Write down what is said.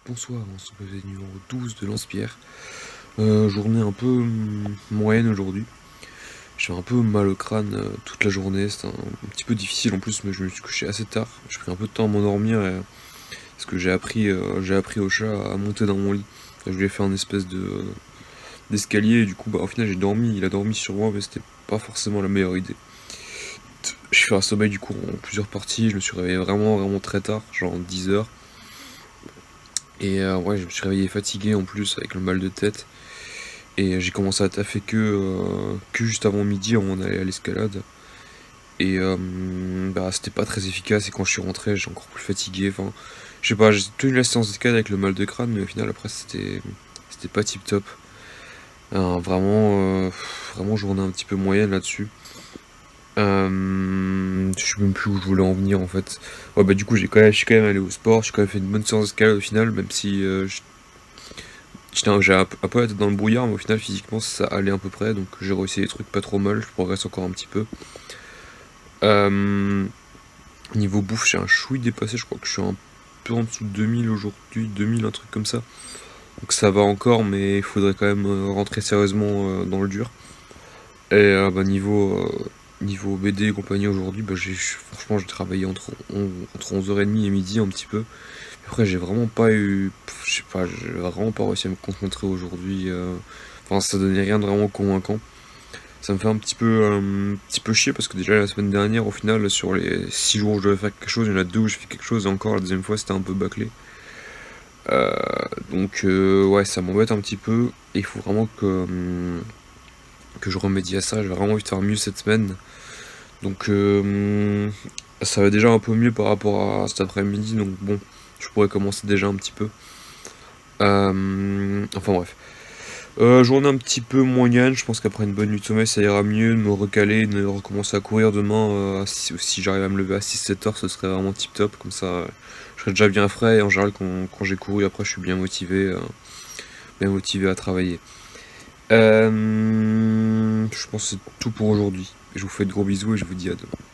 Bonsoir, on se retrouve numéro 12 de Lance-Pierre. Journée un peu moyenne aujourd'hui. J'ai un peu mal au crâne toute la journée, c'était un petit peu difficile en plus, mais je me suis couché assez tard. J'ai pris un peu de temps à m'endormir parce que j'ai appris au chat à monter dans mon lit. Je lui ai fait un espèce d'escalier et du coup au final il a dormi sur moi, mais c'était pas forcément la meilleure idée. J'ai fait un sommeil du coup en plusieurs parties, je me suis réveillé vraiment très tard, genre 10 heures. Et ouais, je me suis réveillé fatigué en plus avec le mal de tête. Et j'ai commencé à taffer que juste avant midi, avant d'aller à l'escalade. Et c'était pas très efficace. Et quand je suis rentré, j'ai encore plus fatigué. Enfin, je sais pas, j'ai tenu la séance d'escalade avec le mal de crâne, mais au final, après, c'était pas tip top. Vraiment journée un petit peu moyenne là-dessus. Je sais même plus où je voulais en venir en fait. Ouais, bah du coup, je suis quand même allé au sport. J'ai quand même fait une bonne séance d'escalade au final, même si j'ai un peu la tête dans le brouillard, mais au final, physiquement, ça allait à peu près. Donc, j'ai réussi des trucs pas trop mal. Je progresse encore un petit peu. Euh, Niveau bouffe, j'ai un chouï dépassé. Je crois que je suis un peu en dessous de 2000 aujourd'hui. 2000, un truc comme ça. Donc, ça va encore, mais il faudrait quand même rentrer sérieusement dans le dur. Et niveau BD et compagnie aujourd'hui, franchement, j'ai travaillé entre 11h30 et midi un petit peu. Après, j'ai vraiment pas eu. Je sais pas, j'ai vraiment pas réussi à me concentrer aujourd'hui. Enfin, ça donnait rien de vraiment convaincant. Ça me fait un petit peu chier parce que déjà la semaine dernière, au final, sur les 6 jours où je devais faire quelque chose, il y en a 2 où je fais quelque chose et encore la deuxième fois c'était un peu bâclé. Euh, donc, ouais, ça m'embête un petit peu et il faut vraiment que je remédie à ça. J'ai vraiment envie de faire mieux cette semaine. Donc, ça va déjà un peu mieux par rapport à cet après-midi. Donc, bon, je pourrais commencer déjà un petit peu. Enfin bref. Journée un petit peu moyenne, je pense qu'après une bonne nuit de sommeil ça ira mieux, de me recaler, de recommencer à courir demain, si j'arrive à me lever à 6-7 heures ce serait vraiment tip top, comme ça je serais déjà bien frais et en général quand j'ai couru après je suis bien motivé à travailler. Je pense que c'est tout pour aujourd'hui. Je vous fais de gros bisous et je vous dis à demain.